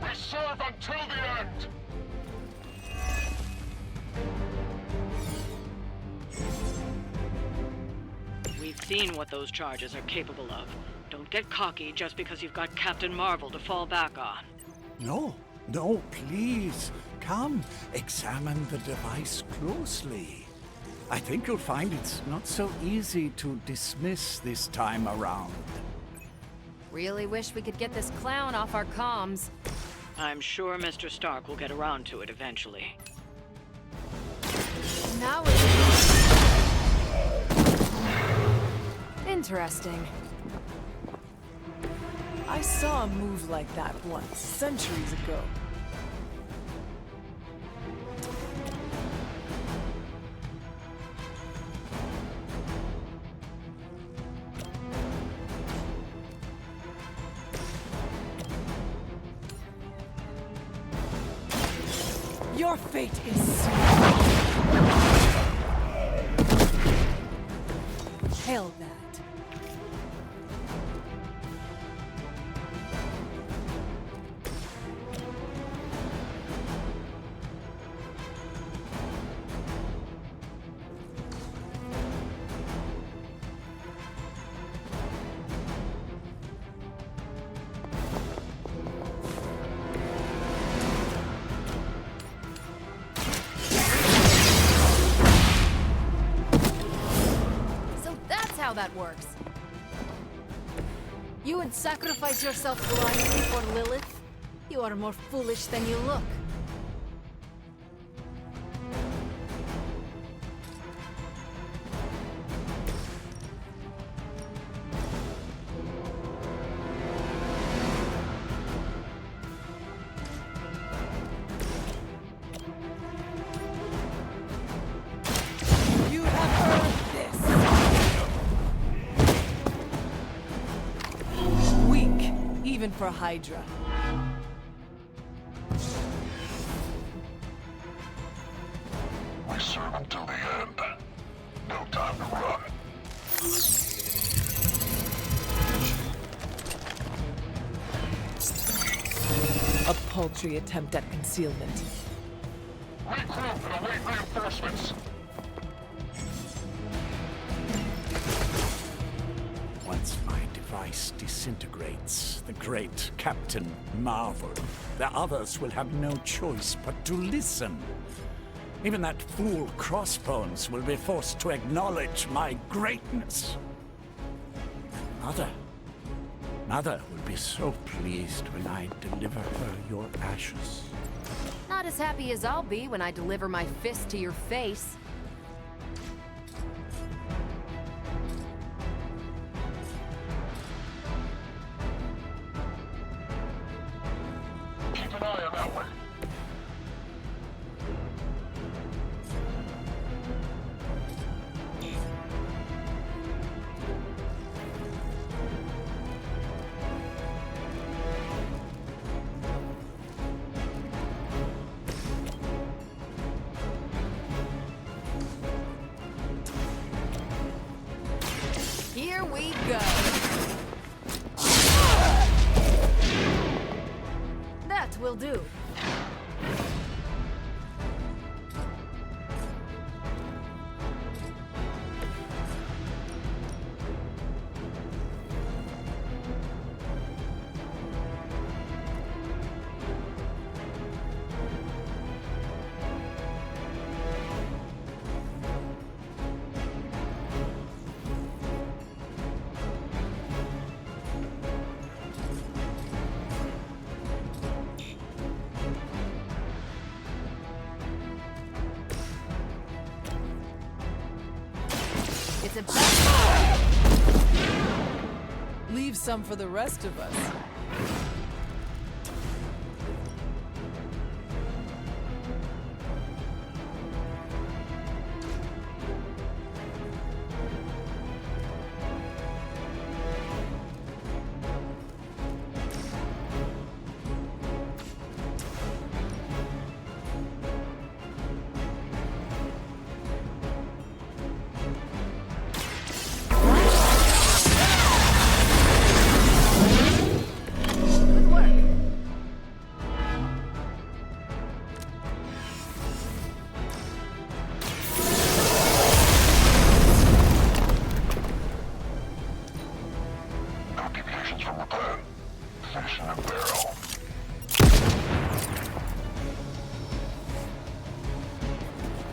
We serve until the end! We've seen what those charges are capable of. Don't get cocky just because you've got Captain Marvel to fall back on. No, please. Come, examine the device closely. I think you'll find it's not so easy to dismiss this time around. Really wish we could get this clown off our comms. I'm sure Mr. Stark will get around to it eventually. Now it's... Interesting. I saw a move like that once, centuries ago. Your fate is sealed. Hail that. that works. You would sacrifice yourself blindly for Lilith? You are more foolish than you look. You have earned this. Weak, even for Hydra. We serve until the end. No time to run. A paltry attempt at concealment. Regroup and await reinforcements. Once my device disintegrates, the great Captain Marvel, the others will have no choice but to listen. Even that fool Crossbones will be forced to acknowledge my greatness. Mother will be so pleased when I deliver her your ashes. Not as happy as I'll be when I deliver my fist to your face. Keep an eye on that one. Here we go. That will do. It's a bad. Leave some for the rest of us.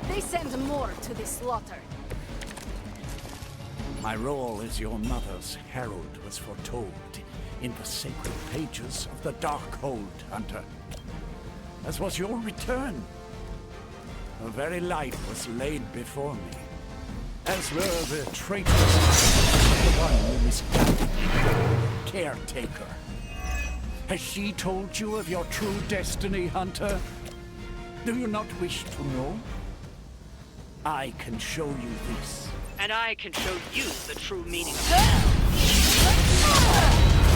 They send more to the slaughter. My role as your mother's herald was foretold in the sacred pages of the Darkhold, Hunter. As was your return. Her very life was laid before me. As were the traitors, the one who misguided me, Caretaker. Has she told you of your true destiny, Hunter? Do you not wish to know? I can show you this. And I can show you the true meaning of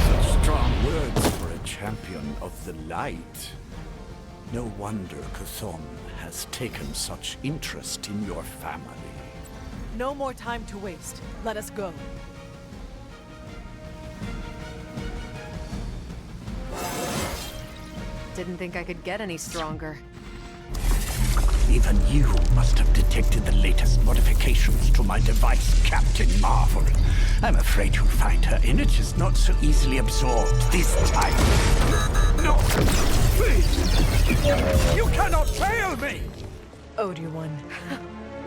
Such strong words for a champion of the light. No wonder Chthon has taken such interest in your family. No more time to waste. Let us go. Didn't think I could get any stronger. Even you must have detected the latest modifications to my device, Captain Marvel. I'm afraid you'll find her energies not so easily absorbed this time. No! Please! You cannot fail me! Ode you one.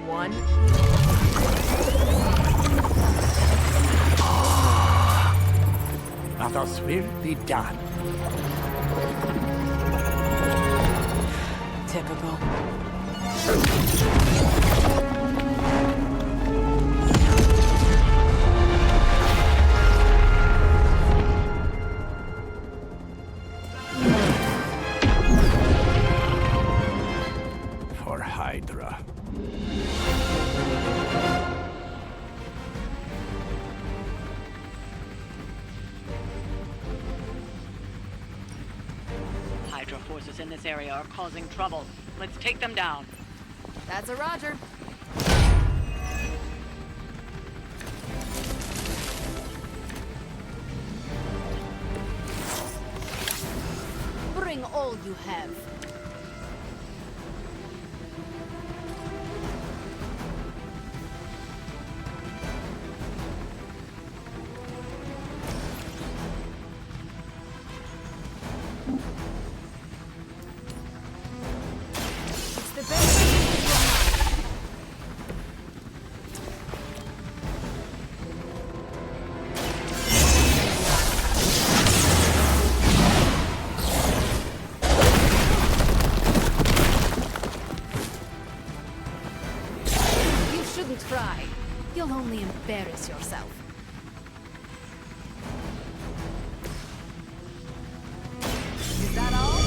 One? others will be done. Typical. For Hydra. Hydra forces in this area are causing trouble. Let's take them down. That's a Roger. Bring all you have. Try. You'll only embarrass yourself. Is that all?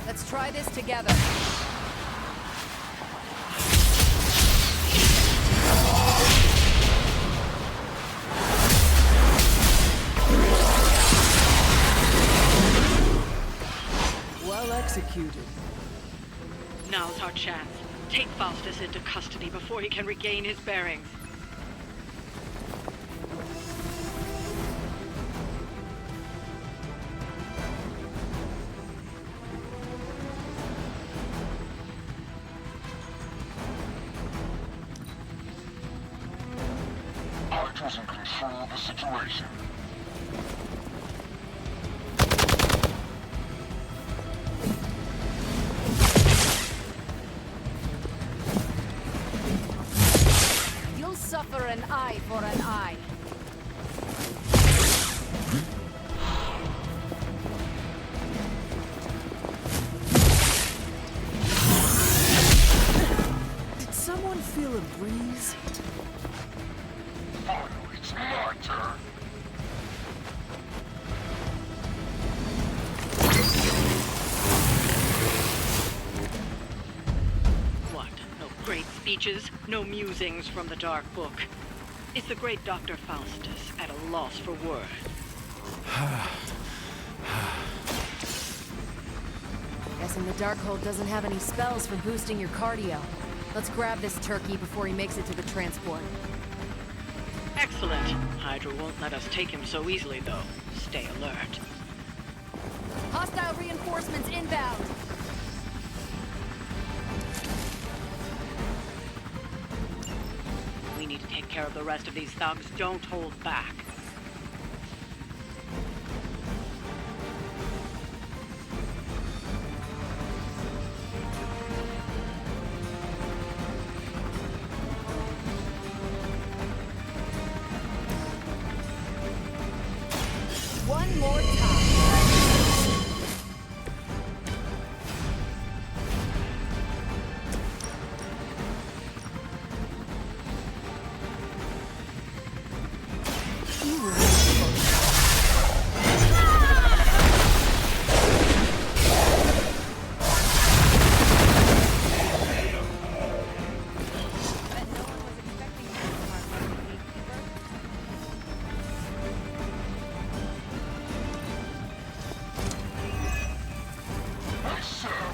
Let's try this together. Executed. Now's our chance. Take Faustus into custody before he can regain his bearings. Hydra's in control of the situation. Suffer an eye for an eye. Did someone feel a breeze? Finally, it's my turn. What? No great speeches? No musings from the Dark Book? Is the great Dr. Faustus at a loss for words? Guessing the Darkhold doesn't have any spells for boosting your cardio. Let's grab this turkey before he makes it to the transport. Excellent. Hydra won't let us take him so easily, though. Stay alert. Hostile reinforcements inbound. We need to take care of the rest of these thugs. Don't hold back. One more time.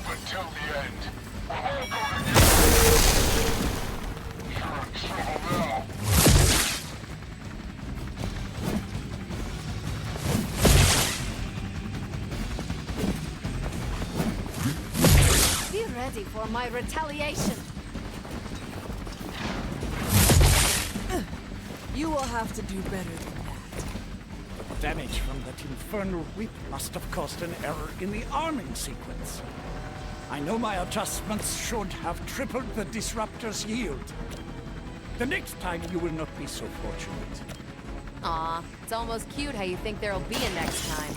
Until the end. We're all going to You're in trouble now. Be ready for my retaliation. You will have to do better than that. damage from that infernal whip must have caused an error in the arming sequence. I know my adjustments should have tripled the disruptor's yield. The next time you will not be so fortunate. Aw, it's almost cute how you think there'll be a next time.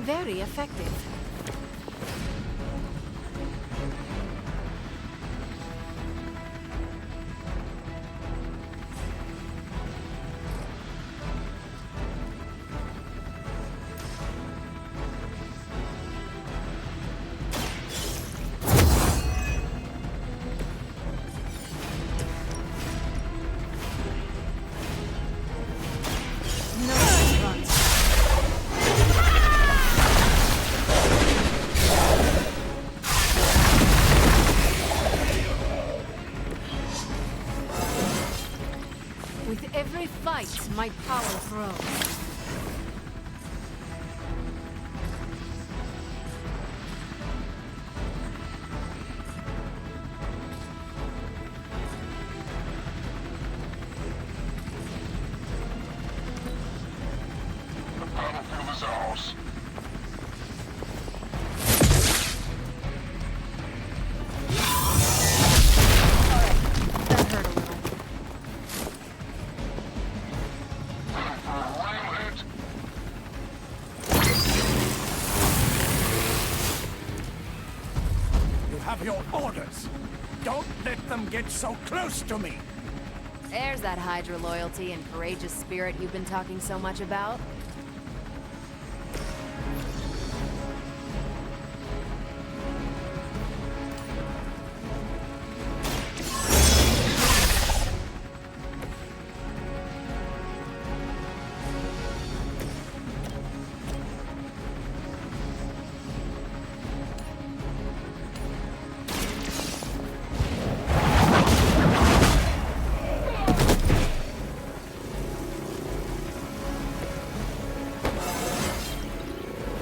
Very effective. With every fight, my power grows. The battlefield is ours. That hurt a little. You have your orders. Don't let them get so close to me. There's that Hydra loyalty and courageous spirit you've been talking so much about.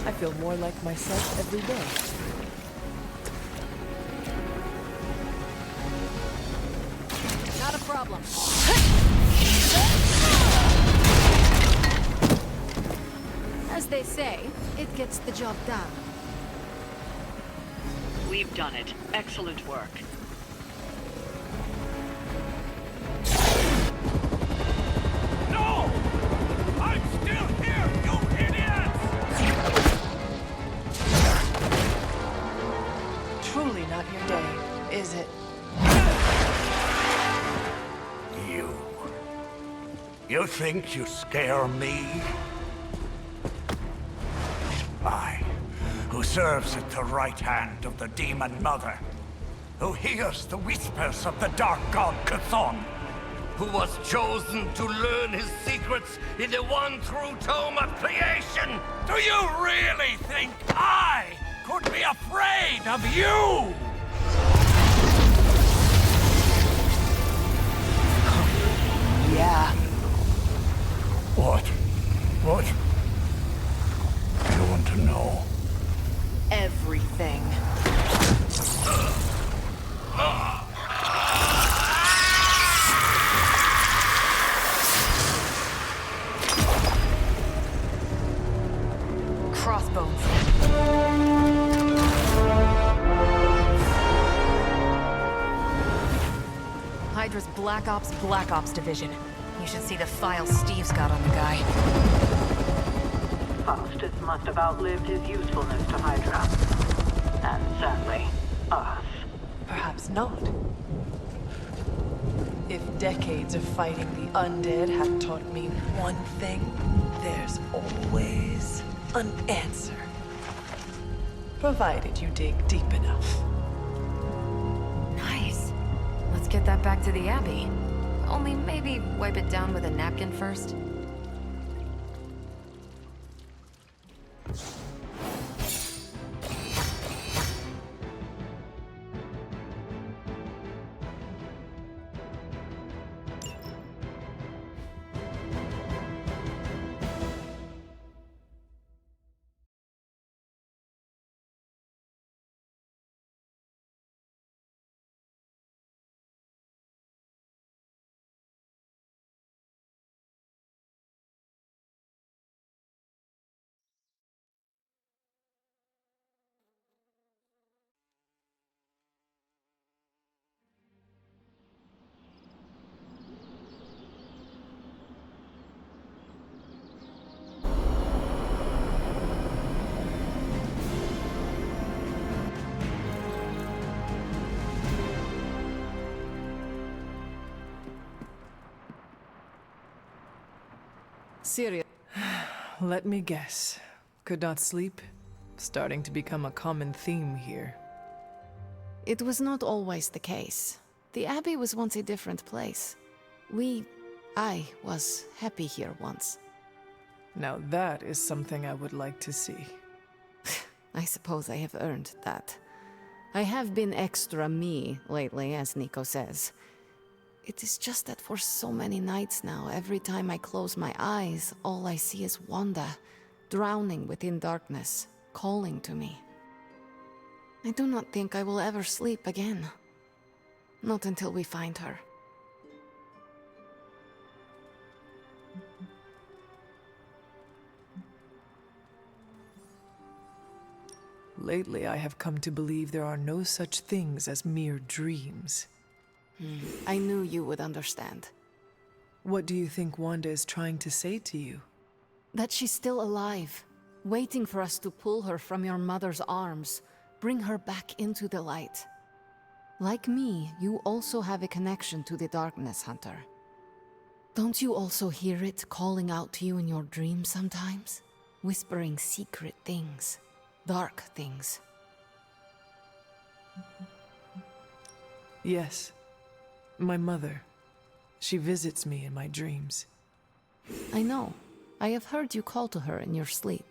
I feel more like myself every day. Not a problem. As they say, it gets the job done. We've done it. Excellent work. No! I'm still here, you idiots! Truly not your day, is it? You think you scare me? I, who serves at the right hand of the Demon Mother, who hears the whispers of the Dark God Chthon, Who was chosen to learn his secrets in the one true tome of creation. Do you really think I could be afraid of you? Yeah. What? I want to know. Everything. Crossbones. Hydra's Black Ops Division. You should see the file Steve's got on the guy. Faustus must have outlived his usefulness to Hydra. And sadly, us. Perhaps not. If decades of fighting the undead have taught me one thing, there's always an answer. Provided you dig deep enough. Nice. Let's get that back to the Abbey. Only maybe wipe it down with a napkin first. serious. Let me guess. Could not sleep? Starting to become a common theme here. It was not always the case. The Abbey was once a different place. I was happy here once. Now that is something I would like to see. I suppose I have earned that. I have been extra me lately, as Nico says. It is just that for so many nights now, every time I close my eyes, all I see is Wanda, drowning within darkness, calling to me. I do not think I will ever sleep again. Not until we find her. Lately, I have come to believe there are no such things as mere dreams. I knew you would understand. What do you think Wanda is trying to say to you? That she's still alive, waiting for us to pull her from your mother's arms, bring her back into the light. Like me, you also have a connection to the darkness, Hunter. Don't you also hear it calling out to you in your dreams sometimes? Whispering secret things, dark things. Yes. My mother. She visits me in my dreams. I know. I have heard you call to her in your sleep.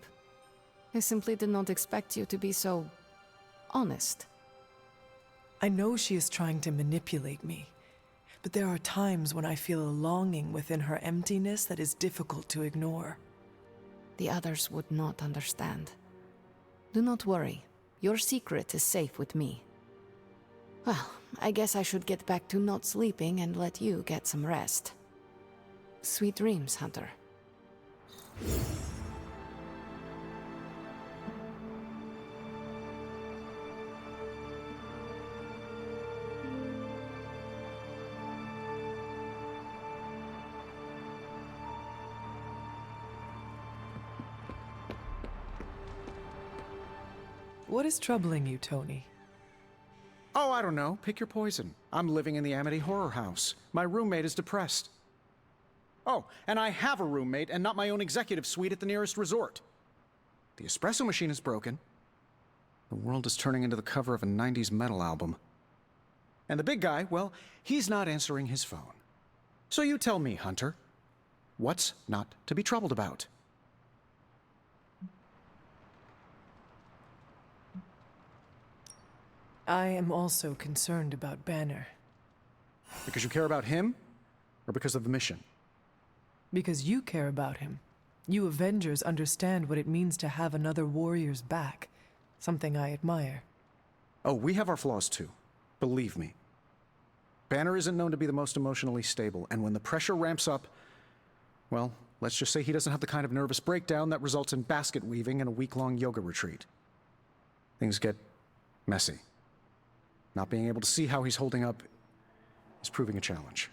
I simply did not expect you to be so honest. I know she is trying to manipulate me, but there are times when I feel a longing within her emptiness that is difficult to ignore. The others would not understand. Do not worry. Your secret is safe with me. Well, I guess I should get back to not sleeping and let you get some rest. Sweet dreams, Hunter. What is troubling you, Tony? Oh, I don't know. Pick your poison. I'm living in the Amity Horror House. My roommate is depressed. Oh, and I have a roommate and not my own executive suite at the nearest resort. The espresso machine is broken. The world is turning into the cover of a 90s metal album. And the big guy, well, he's not answering his phone. So you tell me, Hunter, what's not to be troubled about? I am also concerned about Banner. Because you care about him, or because of the mission? Because you care about him. You Avengers understand what it means to have another warrior's back. Something I admire. Oh, we have our flaws too. Believe me. Banner isn't known to be the most emotionally stable, and when the pressure ramps up, well, let's just say he doesn't have the kind of nervous breakdown that results in basket weaving and a week-long yoga retreat. Things get messy. Not being able to see how he's holding up is proving a challenge.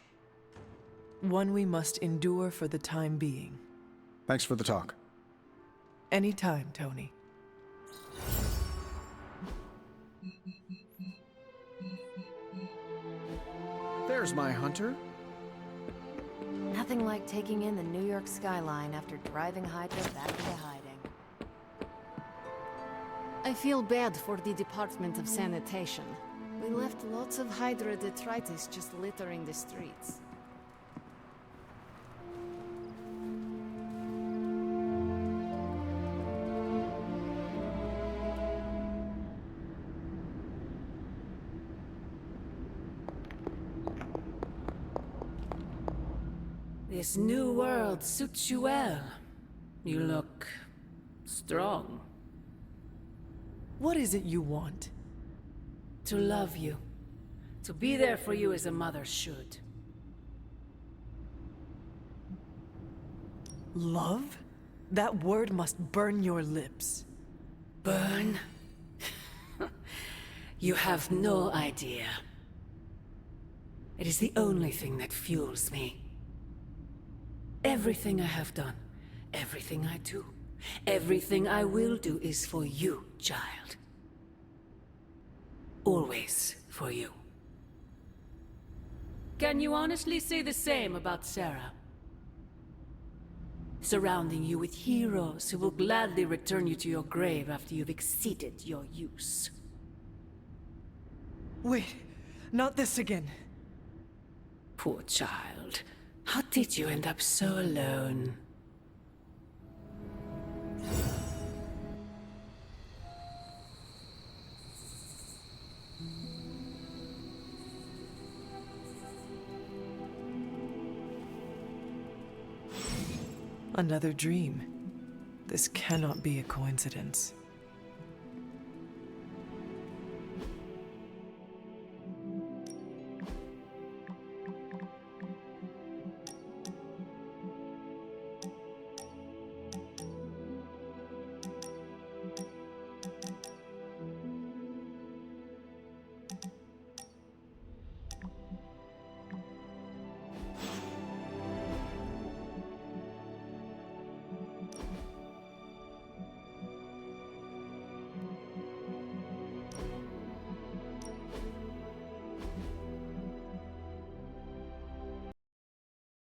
One we must endure for the time being. Thanks for the talk. Anytime, Tony. There's my Hunter. Nothing like taking in the New York skyline after driving Hydra back into hiding. I feel bad for the Department of Sanitation. We left lots of Hydra detritus just littering the streets. This new world suits you well. You look strong. What is it you want? To love you. To be there for you as a mother should. Love? That word must burn your lips. Burn? You have no idea. It is the only thing that fuels me. Everything I have done, everything I do, everything I will do is for you, child. Always for you. Can you honestly say the same about Sarah? surrounding you with heroes who will gladly return you to your grave after you've exceeded your use. Wait, not this again. Poor child. How did you end up so alone? Another dream. This cannot be a coincidence.